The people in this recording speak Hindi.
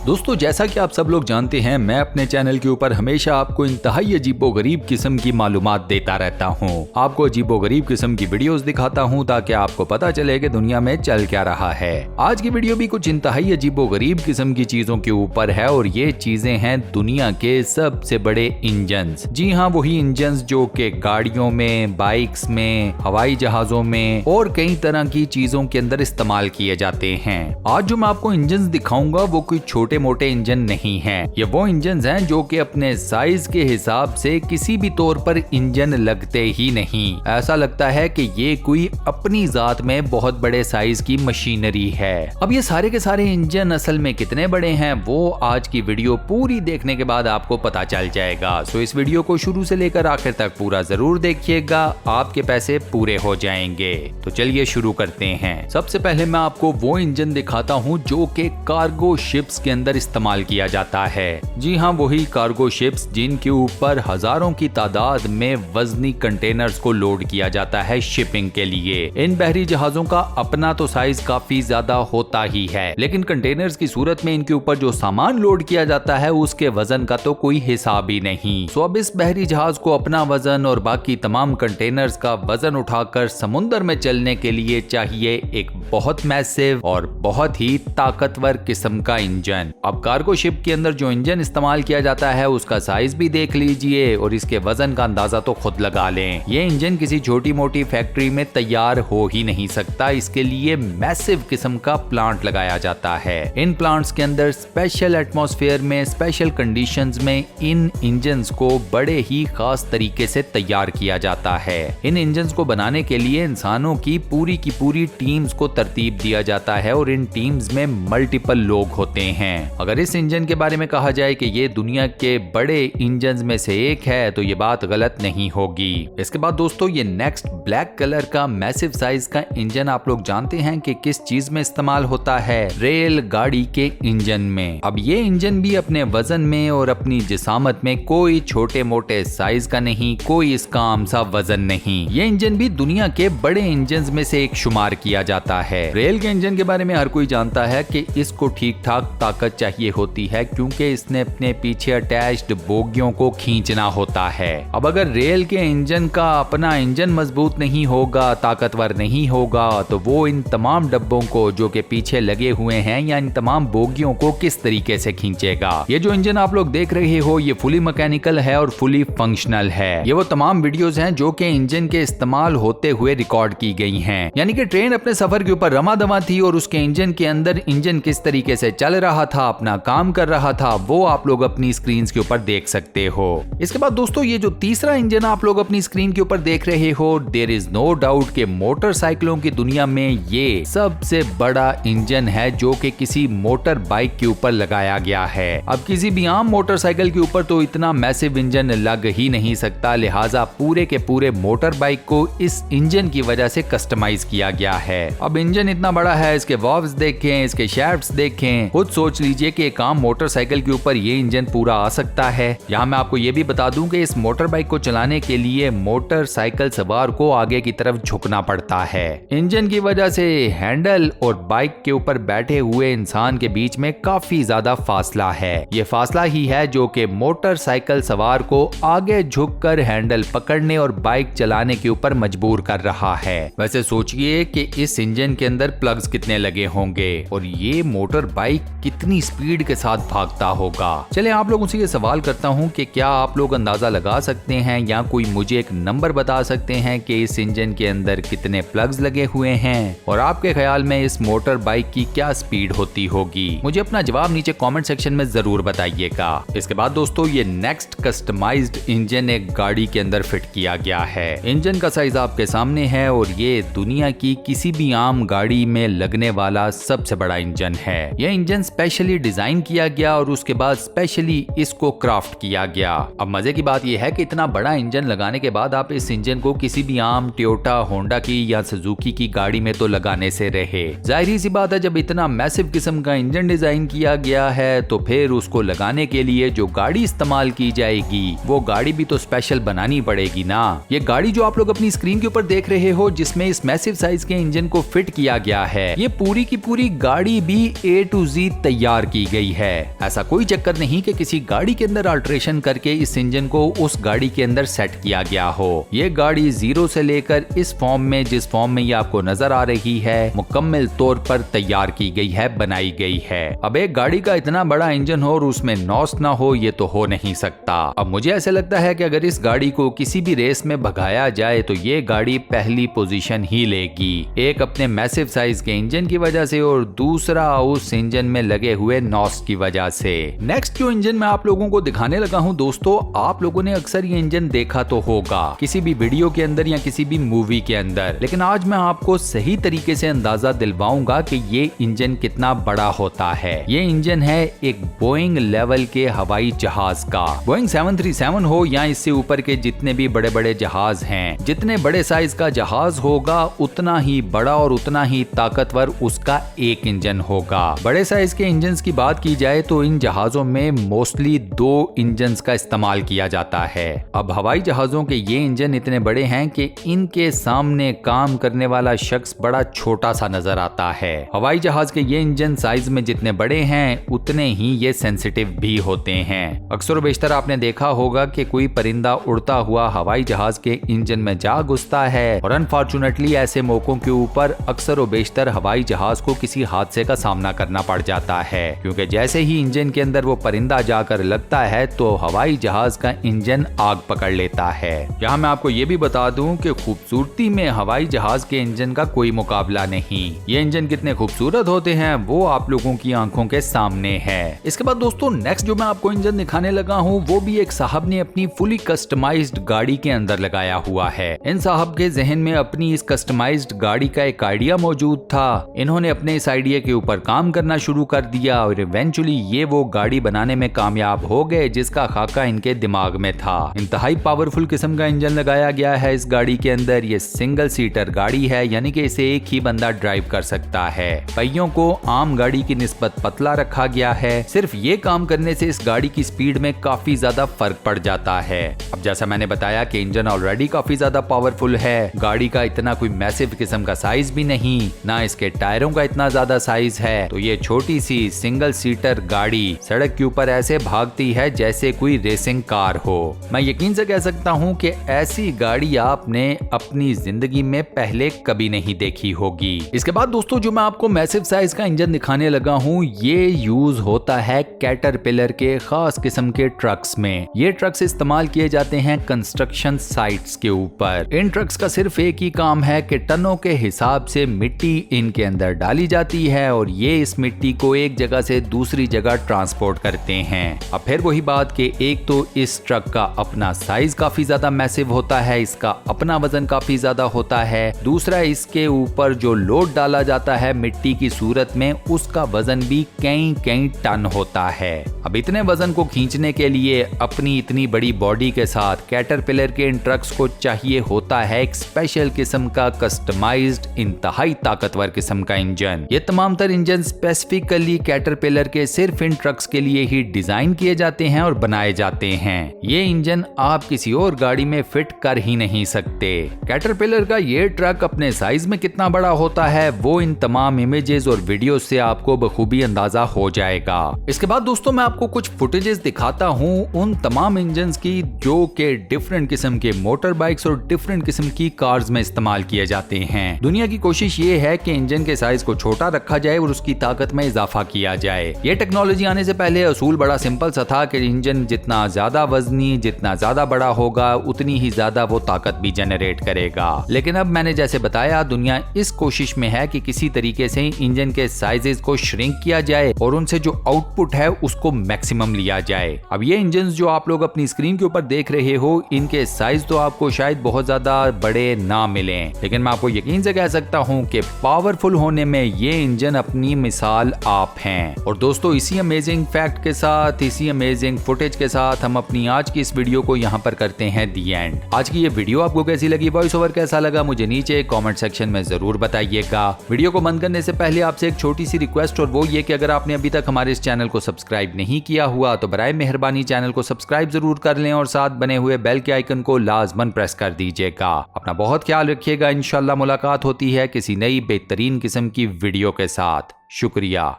दोस्तों, जैसा कि आप सब लोग जानते हैं, मैं अपने चैनल के ऊपर हमेशा आपको इंतहाई अजीबोगरीब किस्म की मालूमात देता रहता हूं। आपको अजीबोगरीब किस्म की वीडियोस दिखाता हूं ताकि आपको पता चले कि दुनिया में चल क्या रहा है। आज की वीडियो भी कुछ इंतहाई अजीबोगरीब किस्म की चीजों के ऊपर है और ये चीजें हैं दुनिया के सबसे बड़े इंजन्स। जी हाँ, वही इंजन्स जो कि गाड़ियों में, बाइक्स में, हवाई जहाजों में और कई तरह की चीजों के अंदर इस्तेमाल किए जाते हैं। आज जो मैं आपको इंजन्स दिखाऊंगा वो कोई छोटे मोटे इंजन नहीं हैं। ये वो इंजन हैं जो कि अपने साइज के हिसाब से किसी भी तौर पर इंजन लगते ही नहीं। ऐसा लगता है कि ये कोई अपनी जात में बहुत बड़े साइज की मशीनरी है। अब ये सारे के सारे इंजन असल में कितने बड़े हैं वो आज की वीडियो पूरी देखने के बाद आपको पता चल जाएगा। सो इस वीडियो को शुरू से लेकर आखिर तक पूरा जरूर देखिएगा, आपके पैसे पूरे हो जाएंगे। तो चलिए शुरू करते हैं। सबसे पहले मैं आपको वो इंजन दिखाता हूँ जो कि कार्गो शिप्स के अंदर इस्तेमाल किया जाता है। जी हाँ, वही कार्गो शिप्स जिनके ऊपर हजारों की तादाद में वजनी कंटेनर्स को लोड किया जाता है शिपिंग के लिए। इन बहरी जहाजों का अपना तो साइज काफी ज्यादा होता ही है, लेकिन कंटेनर्स की सूरत में इनके ऊपर जो सामान लोड किया जाता है उसके वजन का तो कोई हिसाब ही नहीं। सो अब इस बहरी जहाज को अपना वजन और बाकी तमाम कंटेनर्स का वजन उठाकर समुद्र में चलने के लिए चाहिए एक बहुत मैसिव और बहुत ही ताकतवर किस्म का इंजन। अब कार्गो शिप के अंदर जो इंजन इस्तेमाल किया जाता है उसका साइज भी देख लीजिए और इसके वजन का अंदाजा तो खुद लगा लें। ये इंजन किसी छोटी मोटी फैक्ट्री में तैयार हो ही नहीं सकता, इसके लिए मैसिव किस्म का प्लांट लगाया जाता है। इन प्लांट्स के अंदर स्पेशल एटमॉस्फेयर में, स्पेशल कंडीशंस में इन इंजन्स को बड़े ही खास तरीके से तैयार किया जाता है। इन इंजन्स को बनाने के लिए इंसानों की पूरी टीम्स को तरतीब दिया जाता है और इन टीम्स में मल्टीपल लोग होते हैं। अगर इस इंजन के बारे में कहा जाए कि ये दुनिया के बड़े इंजन में से एक है तो ये बात गलत नहीं होगी। इसके बाद दोस्तों, ये नेक्स्ट ब्लैक कलर का मैसिव साइज का इंजन आप लोग जानते हैं कि किस चीज में इस्तेमाल होता है? रेल गाड़ी के इंजन में। अब ये इंजन भी अपने वजन में और अपनी जिसामत में कोई छोटे मोटे साइज का नहीं, कोई इसका आम सा वजन नहीं। ये इंजन भी दुनिया के बड़े इंजन में से एक शुमार किया जाता है। रेल के इंजन के बारे में हर कोई जानता है कि इसको ठीक ठाक ताकत चाहिए होती है क्योंकि इसने अपने पीछे अटैच्ड बोगियों को खींचना होता है। अब अगर रेल के इंजन का अपना इंजन मजबूत नहीं होगा, ताकतवर नहीं होगा, तो वो इन तमाम डब्बों को जो कि पीछे लगे हुए हैं या इन तमाम बोगियों को किस तरीके से खींचेगा। ये जो इंजन आप लोग देख रहे हो ये फुली मैकेनिकल है और फुली फंक्शनल है। ये वो तमाम वीडियोस हैं जो कि इंजन के इस्तेमाल होते हुए रिकॉर्ड की गई हैं। यानी कि ट्रेन अपने सफर के ऊपर रमादमा थी और उसके इंजन के अंदर इंजन किस तरीके से चल रहा था, अपना काम कर रहा था, वो आप लोग अपनी स्क्रीन के ऊपर देख सकते हो। इसके बाद दोस्तों, ये जो तीसरा इंजन आप लोग अपनी स्क्रीन के ऊपर देख रहे हो, देयर इज नो डाउट कि मोटरसाइकिलों की दुनिया में ये सबसे बड़ा इंजन है जो कि किसी मोटर बाइक के ऊपर लगाया गया है। अब किसी भी आम मोटरसाइकिल के ऊपर तो इतना मैसिव इंजन लग ही नहीं सकता, लिहाजा पूरे के पूरे मोटर बाइक को इस इंजन की वजह से कस्टमाइज किया गया है। अब इंजन इतना बड़ा है, इसके वाल्व्स देखें, इसके शैफ्ट्स देखें, खुद सोच लीजिए कि एक आम मोटरसाइकिल के ऊपर ये इंजन पूरा आ सकता है। यहाँ मैं आपको ये भी बता दूं कि इस मोटर बाइक को चलाने के लिए मोटरसाइकिल सवार को आगे की तरफ झुकना पड़ता है। इंजन की वजह से हैंडल और बाइक के ऊपर बैठे हुए इंसान के बीच में काफी ज्यादा फासला है। ये फासला ही है जो कि मोटरसाइकिल सवार को आगे झुककर हैंडल पकड़ने और बाइक चलाने के ऊपर मजबूर कर रहा है। वैसे सोचिए कि इस इंजन के अंदर प्लग्स कितने लगे होंगे और ये मोटर बाइक कितनी स्पीड के साथ भागता होगा। चले आप लोगों से ये सवाल करता हूँ कि क्या आप लोग अंदाजा लगा सकते हैं या कोई मुझे एक नंबर बता सकते हैं कि इस इंजन के अंदर कितने प्लग्स लगे हुए हैं और आपके ख्याल में इस मोटर बाइक की क्या स्पीड होती होगी? मुझे अपना जवाब नीचे कमेंट सेक्शन में जरूर बताइएगा। इसके बाद दोस्तों, ये नेक्स्ट कस्टमाइज्ड इंजन एक गाड़ी के अंदर फिट किया गया है। इंजन का साइज आपके सामने है और ये दुनिया की किसी भी आम गाड़ी में लगने वाला सबसे बड़ा इंजन है। यह इंजन स्पेशली डिजाइन किया गया और उसके बाद स्पेशली इसको क्राफ्ट किया गया। अब मजे की बात यह है कि इतना बड़ा इंजन लगाने के बाद आप इस इंजन को किसी भी आम टोयोटा, होंडा की या सुजुकी की गाड़ी में तो लगाने से रहे। जाहिर सी बात है, जब इतना मैसिव किस्म का इंजन डिजाइन किया गया है तो फिर उसको लगाने के लिए जो गाड़ी इस्तेमाल की जाएगी वो गाड़ी भी तो स्पेशल बनानी पड़ेगी ना। ये गाड़ी जो आप लोग अपनी स्क्रीन के ऊपर देख रहे हो जिसमें इस मैसिव साइज के इंजन को फिट किया गया है, ये पूरी की पूरी गाड़ी भी A to Z तैयार तैयार की गई है। ऐसा कोई चक्कर नहीं कि किसी गाड़ी के अंदर अल्ट्रेशन करके इस इंजन को उस गाड़ी के अंदर सेट किया गया हो। ये गाड़ी जीरो से लेकर इस फॉर्म में, जिस फॉर्म में ये आपको नजर आ रही है, मुकम्मल तौर पर तैयार की गई है, बनाई गई है। अब एक गाड़ी का इतना बड़ा इंजन हो और उसमें नॉस ना हो, ये तो हो नहीं सकता। अब मुझे ऐसा लगता है कि अगर इस गाड़ी को किसी भी रेस में भगाया जाए तो ये गाड़ी पहली पोजीशन ही लेगी। एक अपने मैसिव साइज के इंजन की वजह से और दूसरा उस इंजन में लगे हुए नॉस की वजह से। नेक्स्ट जो इंजन मैं आप लोगों को दिखाने लगा हूं दोस्तों, आप लोगों ने अक्सर ये इंजन देखा तो होगा किसी भी वीडियो के अंदर या किसी भी मूवी के अंदर, लेकिन आज मैं आपको सही तरीके से अंदाजा दिलवाऊंगा कि ये इंजन कितना बड़ा होता है। ये इंजन है एक बोइंग लेवल के हवाई जहाज का। बोइंग 737 हो या इससे ऊपर के जितने भी बड़े बड़े जहाज हैं, जितने बड़े साइज का जहाज होगा उतना ही बड़ा और उतना ही ताकतवर उसका एक इंजन होगा। बड़े साइज के इंजन की बात की जाए तो इन जहाजों में मोस्टली 2 इंजन का इस्तेमाल किया जाता है। अब हवाई जहाजों के ये इंजन इतने बड़े हैं कि इनके सामने काम करने वाला शख्स बड़ा छोटा सा नजर आता है। हवाई जहाज के ये इंजन साइज में जितने बड़े हैं उतने ही ये सेंसिटिव भी होते हैं। अक्सर बेशतर आपने देखा होगा कि कोई परिंदा उड़ता हुआ हवाई जहाज के इंजन में जा घुसता है और अनफॉर्चुनेटली ऐसे मौकों के ऊपर अक्सर व बेशतर हवाई जहाज को किसी हादसे का सामना करना पड़ जाता है, क्योंकि जैसे ही इंजन के अंदर वो परिंदा जाकर लगता है तो हवाई जहाज का इंजन आग पकड़ लेता है। यहाँ मैं आपको ये भी बता दूं कि खूबसूरती में हवाई जहाज के इंजन का कोई मुकाबला नहीं। ये इंजन कितने खूबसूरत होते हैं वो आप लोगों की आंखों के सामने है। इसके बाद दोस्तों नेक्स्ट जो मैं आपको इंजन दिखाने लगा हूँ वो भी एक साहब ने अपनी फुली कस्टमाइज्ड गाड़ी के अंदर लगाया हुआ है। इन साहब के जहन में अपनी इस कस्टमाइज्ड गाड़ी का एक आइडिया मौजूद था। इन्होंने अपने इस आइडिया के ऊपर काम करना शुरू कर दिया और इवेंचुअली ये वो गाड़ी बनाने में कामयाब हो गए जिसका खाका इनके दिमाग में था। इंतहाई पावरफुल किस्म का इंजन लगाया गया है इस गाड़ी के अंदर। ये सिंगल सीटर गाड़ी है, यानी कि इसे एक ही बंदा ड्राइव कर सकता है। पहियों को आम गाड़ी की निस्बत पतला रखा गया है। सिर्फ ये काम करने से इस गाड़ी की स्पीड में काफी ज्यादा फर्क पड़ जाता है। अब जैसा मैंने बताया कि इंजन ऑलरेडी काफी ज्यादा पावरफुल है, गाड़ी का इतना कोई मैसिव किस्म का साइज भी नहीं, ना इसके टायरों का इतना ज्यादा साइज है, तो ये छोटी सी सिंगल सीटर गाड़ी सड़क के ऊपर ऐसे भागती है जैसे कोई रेसिंग कार हो। मैं यकीन से कह सकता हूँ कि ऐसी गाड़ी आपने अपनी जिंदगी में पहले कभी नहीं देखी होगी। इसके बाद दोस्तों जो मैं आपको मैसिव साइज का इंजन दिखाने लगा हूँ ये यूज होता है कैटरपिलर के खास किस्म के ट्रक्स में। ये ट्रक्स इस्तेमाल किए जाते हैं कंस्ट्रक्शन साइट्स के ऊपर। इन ट्रक्स का सिर्फ एक ही काम है कि टनों के हिसाब से मिट्टी इनके अंदर डाली जाती है और ये इस मिट्टी को एक जगह से दूसरी जगह ट्रांसपोर्ट करते हैं। अब फिर वही बात कि एक तो इस ट्रक का अपना साइज काफी ज्यादा मैसिव होता है, इसका अपना वजन काफी ज्यादा होता है, दूसरा इसके ऊपर जो लोड डाला जाता है मिट्टी की सूरत में उसका वजन भी कई टन होता है। अब इतने वजन को खींचने के लिए अपनी इतनी बड़ी बॉडी के साथ कैटरपिलर के इन ट्रक्स को चाहिए होता है एक स्पेशल किस्म का कस्टमाइज्ड इंतहाई ताकतवर किस्म का इंजन। ये तमाम तर इंजन स्पेसिफिकली कैटरपिलर के सिर्फ इन ट्रक्स के लिए ही डिजाइन किए जाते हैं और बनाए जाते हैं। ये इंजन आप किसी और गाड़ी में फिट कर ही नहीं सकते। कैटरपिलर का ये ट्रक अपने साइज में कितना बड़ा होता है वो इन तमाम इमेजेस और वीडियो से आपको बखूबी अंदाजा हो जाएगा। इसके बाद दोस्तों मैं आपको कुछ फुटेजेस दिखाता हूँ उन तमाम इंजन की जो के डिफरेंट किस्म के मोटर बाइक्स और डिफरेंट किस्म की कार्स में इस्तेमाल किए जाते हैं। दुनिया की कोशिश ये है कि इंजन के साइज को छोटा रखा जाए और उसकी ताकत में इजाफा किया जाए। ये टेक्नोलॉजी आने से पहले असूल बड़ा सिंपल सा था कि इंजन जितना ज्यादा वजनी, जितना ज्यादा बड़ा होगा उतनी ही ज्यादा वो ताकत भी जनरेट करेगा। लेकिन अब मैंने जैसे बताया दुनिया इस कोशिश में है कि किसी तरीके से इंजन के साइजेस को श्रिंक किया जाए और उनसे जो आउटपुट है उसको मैक्सिमम लिया जाए। अब ये इंजन जो आप लोग अपनी स्क्रीन के ऊपर देख रहे हो इनके साइज तो आपको शायद बहुत ज्यादा बड़े ना मिले, लेकिन मैं आपको यकीन से कह सकता हूँ कि पावरफुल होने में ये इंजन अपनी मिसाल आप हैं। और दोस्तों इसी अमेजिंग फैक्ट के साथ, इसी अमेजिंग फुटेज के साथ हम अपनी आज की इस वीडियो को यहाँ पर करते हैं दी एंड। आज की ये वीडियो आपको कैसी लगी, वॉइस ओवर कैसा लगा मुझे नीचे कमेंट सेक्शन में जरूर बताइएगा। वीडियो को बंद करने से पहले आपसे एक छोटी सी रिक्वेस्ट और वो ये कि अगर आपने अभी तक हमारे इस चैनल को सब्सक्राइब नहीं किया हुआ तो बराए मेहरबानी चैनल को सब्सक्राइब जरूर कर लें और साथ बने हुए बेल के आइकन को लाजमन प्रेस कर दीजिएगा। अपना बहुत ख्याल रखिएगा। इंशाल्लाह मुलाकात होती है किसी नई बेहतरीन किस्म की वीडियो के साथ। शुक्रिया।